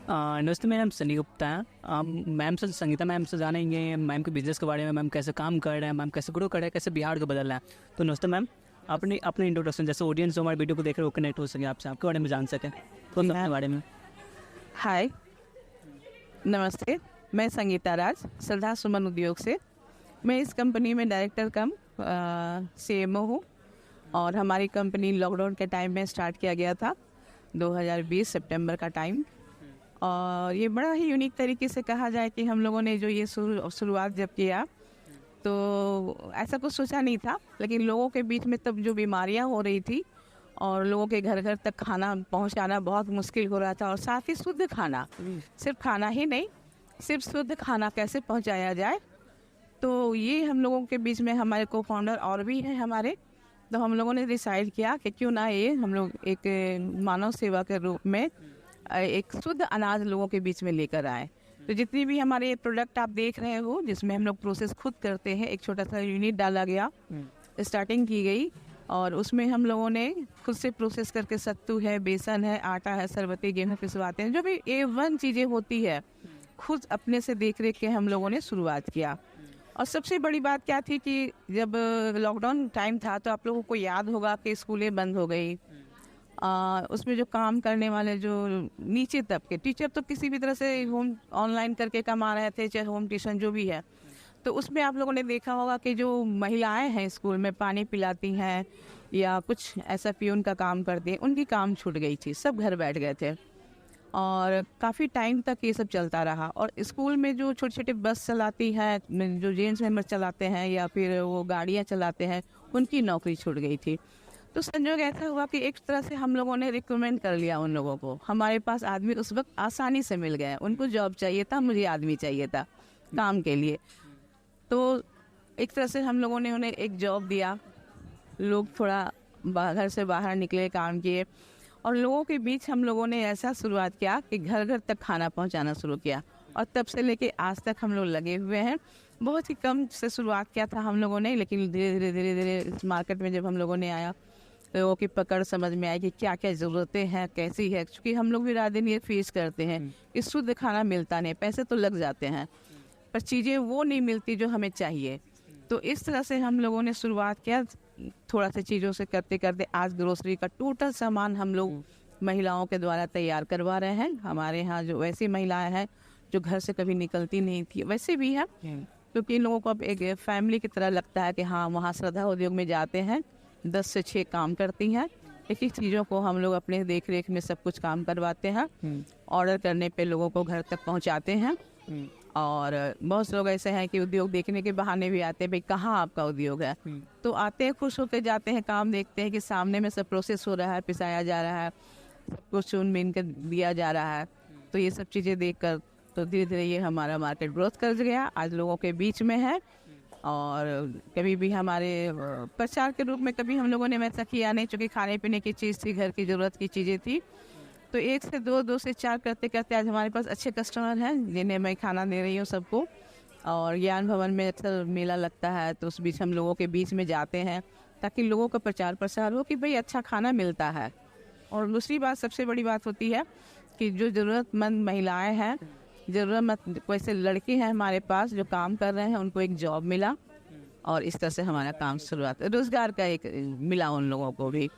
नमस्ते, मेरा नाम सनी गुप्ता है। मैम से संगीता मैम से जानेंगे मैम के बिज़नेस के बारे में, मैम कैसे काम कर रहे हैं, मैम कैसे ग्रो कर रहे हैं, कैसे बिहार को बदल रहा है। तो नमस्ते मैम, अपनी अपने इंट्रोडक्शन जैसे ऑडियंस जो हमारे वीडियो को देख रहे हो वो कनेक्ट हो सके आपसे, आपके बारे में जान सकें तो अपने बारे में। हाय, नमस्ते। मैं संगीता राज, श्रद्धा सुमन उद्योग से। मैं इस कंपनी में डायरेक्टर कम CMO हूँ और हमारी कंपनी लॉकडाउन के टाइम में स्टार्ट किया गया था, 2020 सितंबर का टाइम। और ये बड़ा ही यूनिक तरीके से कहा जाए कि हम लोगों ने जो ये शुरुआत जब किया तो ऐसा कुछ सोचा नहीं था, लेकिन लोगों के बीच में तब जो बीमारियां हो रही थी और लोगों के घर घर तक खाना पहुंचाना बहुत मुश्किल हो रहा था, और साथ ही शुद्ध खाना, सिर्फ खाना ही नहीं, सिर्फ शुद्ध खाना कैसे पहुंचाया जाए, तो ये हम लोगों के बीच में हमारे को फाउंडर और भी हैं हमारे। तो हम लोगों ने डिसाइड किया कि क्यों ना ये हम लोग एक मानव सेवा के रूप में एक शुद्ध अनाज लोगों के बीच में लेकर आए। तो जितनी भी हमारे प्रोडक्ट आप देख रहे हो जिसमें हम लोग प्रोसेस खुद करते हैं, एक छोटा सा यूनिट डाला गया, स्टार्टिंग की गई और उसमें हम लोगों ने खुद से प्रोसेस करके सत्तू है, बेसन है, आटा है, शरबती गेहूँ पिसवाते हैं, जो भी A1 चीज़ें होती है खुद अपने से देख रेख के हम लोगों ने शुरुआत किया। और सबसे बड़ी बात क्या थी कि जब लॉकडाउन टाइम था तो आप लोगों को याद होगा कि स्कूलें बंद हो गई। उसमें जो काम करने वाले जो नीचे तबके टीचर तो किसी भी तरह से होम ऑनलाइन करके कमा रहे थे, चाहे होम ट्यूशन जो भी है। तो उसमें आप लोगों ने देखा होगा कि जो महिलाएं हैं स्कूल में पानी पिलाती हैं या कुछ ऐसा पियून का काम करती हैं, उनकी काम छूट गई थी, सब घर बैठ गए थे और काफ़ी टाइम तक ये सब चलता रहा। और स्कूल में जो छोटे छोटे बस चलाती है, जो जेंट्स मेंबर चलाते हैं या फिर वो गाड़ियाँ चलाते हैं, उनकी नौकरी छूट गई थी। तो संजोग ऐसा हुआ कि एक तरह से हम लोगों ने रिकमेंड कर लिया उन लोगों को। हमारे पास आदमी उस वक्त आसानी से मिल गए, उनको जॉब चाहिए था, मुझे आदमी चाहिए था काम के लिए। तो एक तरह से हम लोगों ने उन्हें एक जॉब दिया, लोग थोड़ा घर से बाहर निकले, काम किए और लोगों के बीच हम लोगों ने ऐसा शुरुआत किया कि घर घर तक खाना पहुंचाना शुरू किया। और तब से लेके आज तक हम लोग लगे हुए हैं। बहुत ही कम से शुरुआत किया था हम लोगों ने, लेकिन धीरे धीरे धीरे धीरे इस मार्केट में जब हम लोगों ने आया लोगों की पकड़ समझ में आई कि क्या क्या ज़रूरतें हैं, कैसी है। क्योंकि हम लोग भी रात दिन ये फेस करते हैं कि शुद्ध खाना मिलता नहीं, पैसे तो लग जाते हैं पर चीज़ें वो नहीं मिलती जो हमें चाहिए। तो इस तरह से हम लोगों ने शुरुआत किया, थोड़ा सा चीज़ों से करते करते आज ग्रोसरी का टोटल सामान हम लोग महिलाओं के द्वारा तैयार करवा रहे हैं। हमारे यहाँ जो वैसी महिलाएं हैं जो घर से कभी निकलती नहीं थी, वैसे भी हैं, क्योंकि इन लोगों को अब एक फैमिली की तरह लगता है कि हाँ वहाँ श्रद्धा उद्योग में जाते हैं, 10 से 6 काम करती हैं, एक एक चीज़ों को हम लोग अपने देख रेख में सब कुछ काम करवाते हैं, ऑर्डर करने पे लोगों को घर तक पहुंचाते हैं। और बहुत लोग ऐसे हैं कि उद्योग देखने के बहाने भी आते हैं, भाई कहाँ आपका उद्योग है, तो आते हैं, खुश होकर जाते हैं, काम देखते हैं कि सामने में सब प्रोसेस हो रहा है, पिसाया जा रहा है, सब कुछ चुन बीन कर दिया जा रहा है। तो ये सब चीज़ें देख कर तो धीरे धीरे ये हमारा मार्केट ग्रोथ कर गया, आज लोगों के बीच में है। और कभी भी हमारे प्रचार के रूप में कभी हम लोगों ने वैसा किया नहीं, चूँकि खाने पीने की चीज़ थी, घर की ज़रूरत की चीज़ें थी। तो 1 से 2, 2 से 4 करते करते आज हमारे पास अच्छे कस्टमर हैं जिन्हें मैं खाना दे रही हूँ सबको। और ज्ञान भवन में अक्सर मेला लगता है तो उस बीच हम लोगों के बीच में जाते हैं ताकि लोगों का प्रचार प्रसार हो कि भाई अच्छा खाना मिलता है। और दूसरी बात, सबसे बड़ी बात होती है कि जो ज़रूरतमंद महिलाएँ हैं, ज़रूरतमंद वैसे लड़के हैं हमारे पास जो काम कर रहे हैं, उनको एक जॉब मिला और इस तरह से हमारा काम शुरुआत, रोज़गार का एक मिला उन लोगों को भी।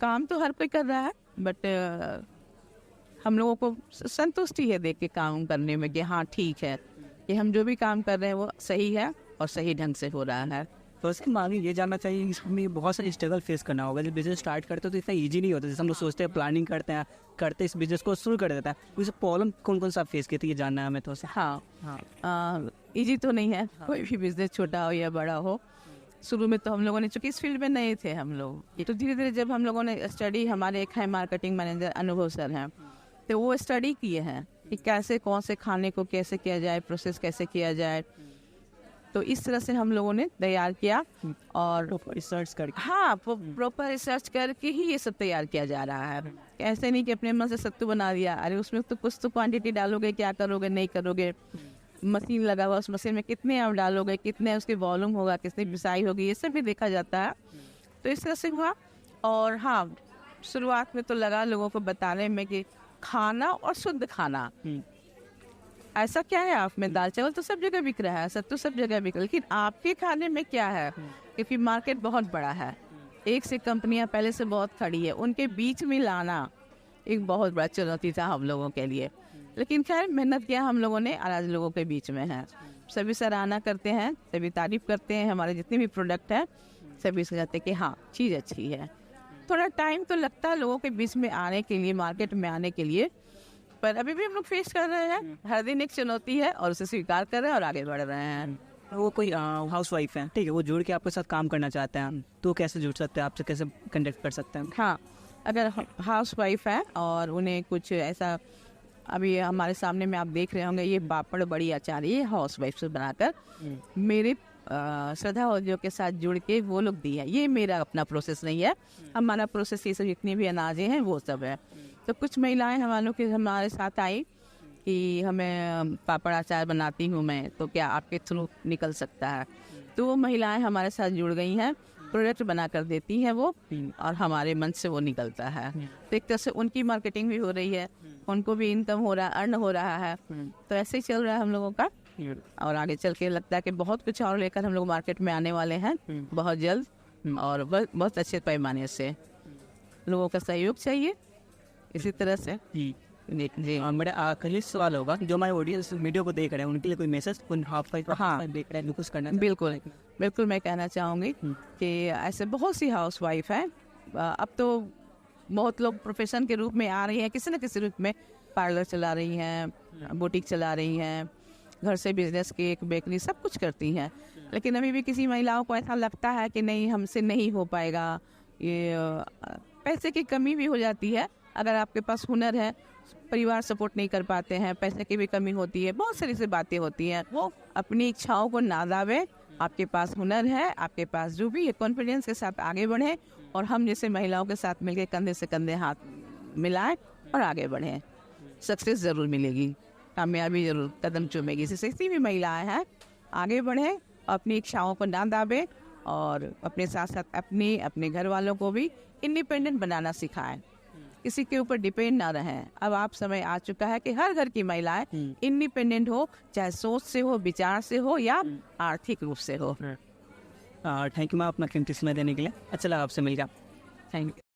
काम तो हर कोई कर रहा है बट हम लोगों को संतुष्टि है देख के काम करने में कि हाँ ठीक है कि हम जो भी काम कर रहे हैं वो सही है और सही ढंग से हो रहा है। तो इसके मांगे ये जानना चाहिए कि इसमें बहुत सारी स्ट्रगल फेस करना होगा। जब बिजनेस स्टार्ट करते हो तो इतना इजी नहीं होता, जैसे हम लोग सोचते हैं, प्लानिंग करते इस बिजनेस को शुरू कर देता है। उसे प्रॉब्लम कौन कौन सा फेस किए थे ये जानना है हमें थोड़ा सा। हाँ, इजी तो नहीं है कोई भी बिजनेस, छोटा हो या बड़ा हो। शुरू में तो हम लोगों ने, चूँकि इस फील्ड में नए थे हम लोग, तो धीरे धीरे जब हम लोगों ने स्टडी, हमारे एक है मार्केटिंग मैनेजर अनुभव सर हैं, तो वो स्टडी किए हैं कि कैसे कौन से खाने को कैसे किया जाए, प्रोसेस कैसे किया जाए। तो इस तरह से हम लोगों ने तैयार किया और रिसर्च करके, हाँ प्रॉपर रिसर्च करके ही ये सब तैयार किया जा रहा है। ऐसे नहीं कि अपने मन से सत्तू बना दिया, अरे उसमें तो कुछ तो क्वांटिटी डालोगे, क्या करोगे नहीं करोगे, मशीन लगा हुआ, उस मशीन में कितने आप डालोगे, कितने उसके वॉल्यूम होगा, कितनी पिसाई होगी, ये सब भी देखा जाता है। तो इस तरह से हुआ। और हाँ, शुरुआत में तो लगा लोगों को बताने में कि खाना और शुद्ध खाना। ऐसा क्या है आप में, दाल चावल तो सब जगह बिक रहा है, सत्तू सब जगह बिक रहा है, लेकिन आपके खाने में क्या है? क्योंकि मार्केट बहुत बड़ा है, एक से कंपनियां पहले से बहुत खड़ी है, उनके बीच में लाना एक बहुत बड़ा चुनौती था हम लोगों के लिए। लेकिन खैर मेहनत किया हम लोगों ने और आज लोगों के बीच में है। सभी सराहना करते हैं, सभी तारीफ करते हैं, हमारे जितने भी प्रोडक्ट हैं सभी से कहते हैं कि हाँ चीज़ अच्छी है। थोड़ा टाइम तो लगता है लोगों के बीच में आने के लिए, मार्केट में आने के लिए, पर अभी भी हम लोग फेस कर रहे हैं। हर दिन एक चुनौती है और उसे स्वीकार कर रहे हैं और आगे बढ़ रहे हैं। वो कोई हाउस वाइफ है, ठीक है, वो जुड़ के आपके साथ काम करना चाहते हैं, तो कैसे जुड़ सकते हैं आपसे, कैसे कंटेक्ट कर सकते हैं? हाँ, अगर हाउस वाइफ है और उन्हें कुछ ऐसा, अभी हमारे सामने में आप देख रहे होंगे ये पापड़ बड़ी अचार, ये हाउस वाइफ से बनाकर मेरे श्रद्धा उद्योग के साथ जुड़ के वो लोग दिए। ये मेरा अपना प्रोसेस नहीं है, हमारा प्रोसेस ये सब जितनी भी अनाजें हैं वो सब है। तो कुछ महिलाएं हमारे साथ आई कि हमें पापड़ अचार बनाती हूँ मैं, तो क्या आपके थ्रू निकल सकता है? तो वो महिलाएं हमारे साथ जुड़ गई हैं, प्रोडक्ट बना कर देती हैं वो, और हमारे मन से वो निकलता है। तो एक तरह से उनकी मार्केटिंग भी हो रही है, उनको भी इनकम हो रहा है, अर्न हो रहा है। तो ऐसे ही चल रहा है हम लोगों का, और आगे चल के लगता है कि बहुत कुछ और लेकर हम लोग मार्केट में आने वाले हैं बहुत जल्द, और बहुत अच्छे पैमाने से। लोगों का सहयोग चाहिए इसी तरह से। जी, मेरा आखिरी सवाल होगा, जो हमारे ऑडियंस वीडियो को देख रहे हैं उनके लिए कोई मैसेज उन हाउस वाइफ देख रहे हैं कुछ करना? बिल्कुल बिल्कुल, मैं कहना चाहूँगी कि ऐसे बहुत सी हाउस वाइफ हैं। अब तो बहुत लोग प्रोफेशन के रूप में आ रही हैं, किसी न किसी रूप में पार्लर चला रही हैं, बुटीक चला रही हैं, घर से बिजनेस, केक, बेकरी सब कुछ करती हैं। लेकिन अभी भी किसी महिलाओं को ऐसा लगता है कि नहीं हमसे नहीं हो पाएगा, ये पैसे की कमी भी हो जाती है। अगर आपके पास हुनर है, परिवार सपोर्ट नहीं कर पाते हैं, पैसे की भी कमी होती है, बहुत सारी सी बातें होती हैं, वो अपनी इच्छाओं को ना दावे। आपके पास हुनर है, आपके पास जो भी है, कॉन्फिडेंस के साथ आगे बढ़ें, और हम जैसे महिलाओं के साथ मिलकर कंधे से कंधे हाथ मिलाएं और आगे बढ़ें। सक्सेस ज़रूर मिलेगी, कामयाबी जरूर कदम चूमेगी। इससे किसी भी महिलाएं हैं आगे बढ़ें, अपनी इच्छाओं को ना दाबें, और अपने साथ साथ अपने घर वालों को भी इंडिपेंडेंट बनाना सिखाएं, किसी के ऊपर डिपेंड ना रहें। अब आप समय आ चुका है कि हर घर की महिलाएं इंडिपेंडेंट हो, चाहे सोच से हो, विचार से हो, या आर्थिक रूप से हो। थैंक यू मैम अपना कीमती समय देने के लिए। अच्छा लगा आपसे मिलकर। Thank you.